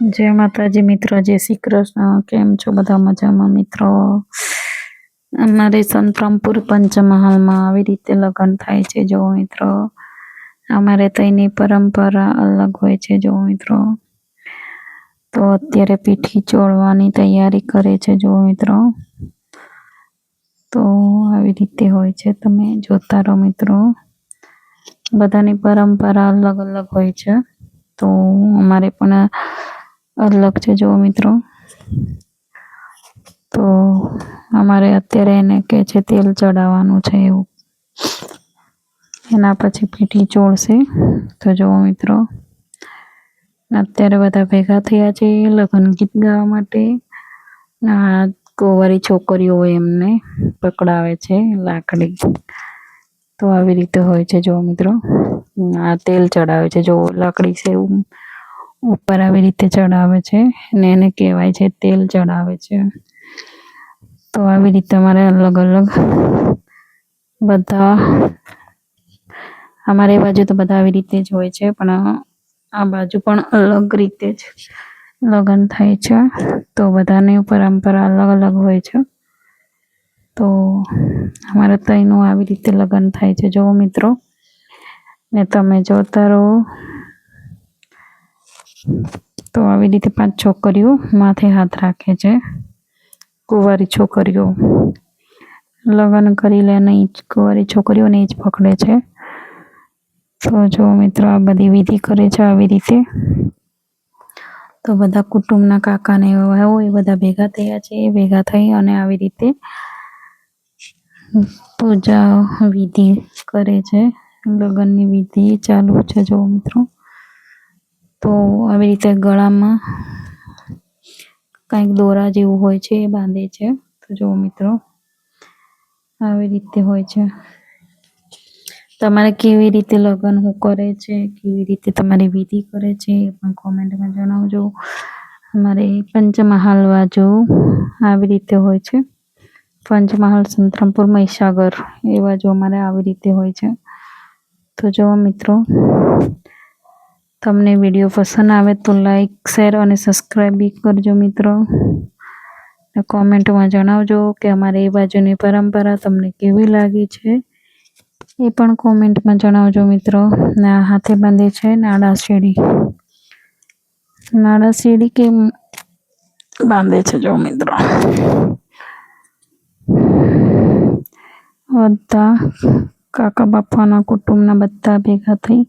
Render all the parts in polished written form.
जय माताजी मित्रों, जय श्री कृष्ण। केम छो बधा मजामां मित्रों? अमारे संतरामपुर पंचमहाल में આવી રીતે લગ્ન થાય છે। જો મિત્રો અમારે તઈની પરંપરા અલગ હોય છે। જો મિત્રો તો અત્યારે પીઠી ચોળવાની તૈયારી કરે છે। જો મિત્રો તો આવી રીતે હોય છે, તમે જોતા રહો મિત્રો। બધાની પરંપરા અલગ અલગ હોય છે, તો અમારે પણ अलग है। जो मित्रों तो अमारे अत्यारे एने के छे तेल चढ़ावानुं छे एवुं, एना पछी पीठी चोळशे। तो जो मित्रों अत्यारे बधा भेगा थया छे लग्न गीत गावा माटे। आ कुंवारी छोकरीओ एमने पकड़ावे छे लाकड़ी। तो आवी रीते होय छे। जो मित्रों आ तेल चढ़ावे छे, जो लाकड़ी छे ऊपर આવી રીતે ચડાવે છે ને એને કહેવાય છે તેલ ચડાવે છે। તો આવી રીતે અમારે અલગ અલગ બધા અમારે બાજુ તો બધા આવી રીતે જ હોય છે, પણ આ બાજુ પણ અલગ રીતે જ લગ્ન થાય છે। તો બધાની પરંપરા અલગ અલગ હોય છે। તો અમારે તઈનું આવી રીતે લગ્ન થાય છે। જો મિત્રો ને તમે જોતા રહો। तो આવી રીતે પાંચ છોકરીઓ માથે હાથ રાખે છે। કુંવારી છોકરીઓ લગ્ન કરી લે નહીં, કુંવારી છોકરીઓને જ પકડે છે। તો જો મિત્રો આ બધી વિધિ કરે છે આવી રીતે। તો બધા કુટુંબના કાકાને એવા હોય એ બધા ભેગા થયા છે। ભેગા થઈ અને આવી રીતે પૂજા વિધિ કરે છે। લગ્નની વિધિ ચાલુ છે। જો મિત્રો तो આવી રીતે ગળામાં કંઈક દોરા જેવું હોય છે એ બાંધે છે। તો જો મિત્રો આવી રીતે હોય છે। તમારે કેવી રીતે લગ્ન કરે છે, કેવી રીતે તમારી વિધિ કરે છે એ પણ કોમેન્ટમાં જણાવજો। અમારે પંચમહાલ બાજુ આવી રીતે હોય છે। પંચમહાલ, સંતરામપુર, મહીસાગર એ બાજુ અમારે આવી રીતે હોય છે। તો જો મિત્રો તમને વિડીયો પસંद आवे तो लाइक, शेर और सब्सक्राइब भी करजो मित्रों। कॉमेंट में जणावजो कि अमारे बाजुनी परंपरा तमने केवी लागी छे ए पण कॉमेंट में जणावजो मित्रों। ना हाथे बांधे छे नाड़ा सीढ़ी के बांधे छे। जो मित्रों बधा काका बापाना कुटुंबना बधा भेगा थई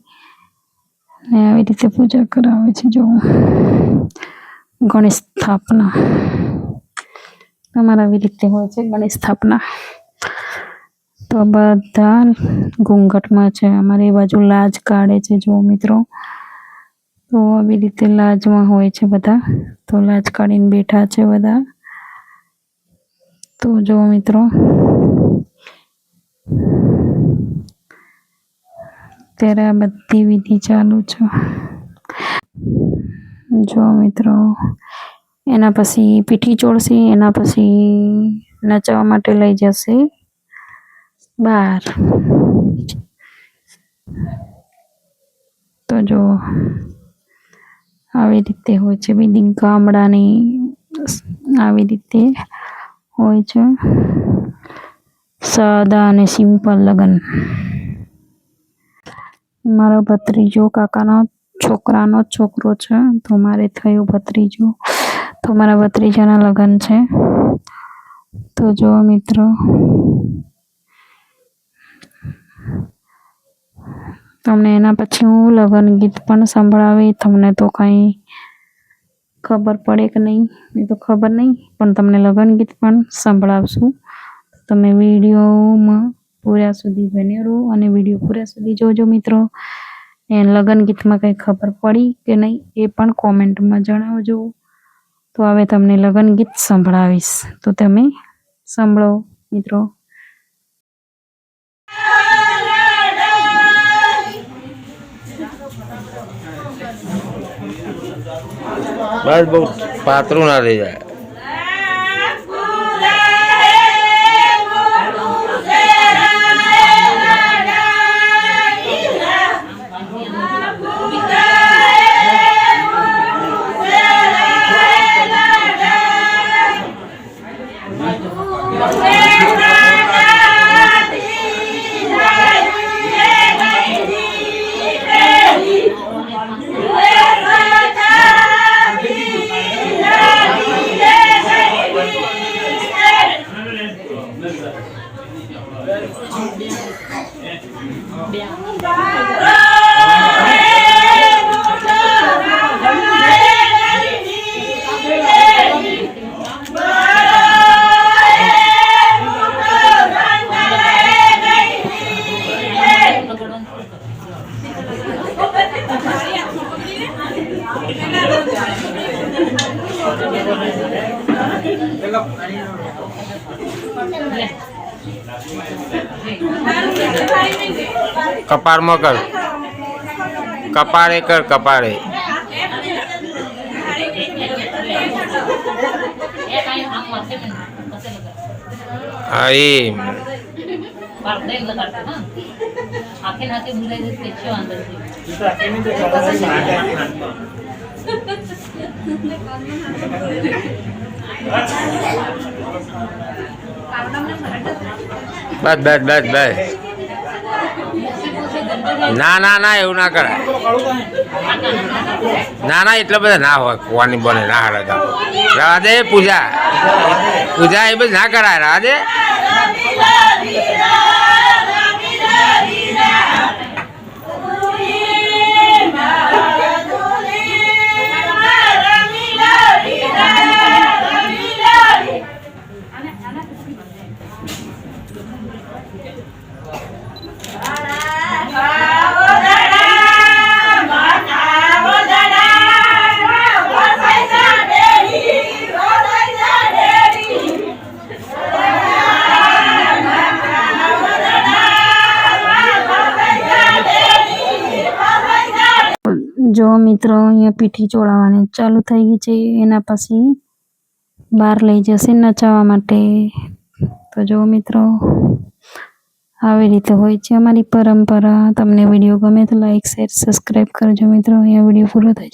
ने આવી રીતે પૂજા કરાવે છે। જો ગણેશ સ્થાપના અમારા આવી રીતે હોય છે ગણેશ સ્થાપના। તો બધા ઘૂંઘટમાં છે। અમારી બાજુ લાજ કાઢે છે। જો મિત્રો તો આવી રીતે લાજમાં હોય છે બધા। તો લાજ કાઢીને બેઠા છે બધા। તો જો મિત્રો ત્યારે આ બધી વિધિ ચાલુ છે। જો મિત્રો એના પછી પીઠી ચોળશે, એના પછી નચાવવા માટે લઈ જશે બહાર। તો જો આવી રીતે હોય છે। બધી ગામડાની આવી રીતે હોય છે। સાદા અને સિમ્પલ લગ્ન। मारो भत्रीजो काकानो छोकरानो छोकरो छे। तो मारे थयो भत्रीजो, तो मारा भत्रीजाना लग्न छे। तो जो मित्रों तमने एना पछी हूँ लग्न गीत पण संभळावी। तमने तो कई खबर पड़े कि नहीं ये तो खबर नहीं, पण तमने लग्न गीत पण संभळावशुं। तमे विडियो में पूरा सुधी बने रहो और विडियो पूरा सुधी जोजो मित्रों। लग्न गीत में कई खबर पड़ी कि नहीं ए पण कॉमेंट में जणावजो। तो हवे तमने लग्न गीत संभळावीश, तो तमे सांभळो मित्रों। बस बहुत पात्रों ना रह जाए। કપાળમાં કર, કપાળે કર, કપાળે. હા એ બસ બસ બસ બસ. ના ના ના એવું ના કરાય. ના ના એટલા બધા ના હોય કુવાની બને ના હારે તો રાધે પૂજા પૂજા એ બધી ના કરાય રાધે. જો મિત્રો અહીંયા પીઠી ચોળાવવાની ચાલુ થઈ ગઈ છે. એના પછી બહાર લઈ જશે નચાવવા માટે. તો જો મિત્રો આવી રીતે હોય છે અમારી પરંપરા. તમને વિડીયો ગમે તો લાઈક શેર સબસ્ક્રાઈબ કરજો મિત્રો. અહીંયા વિડીયો પૂરો થાય છે.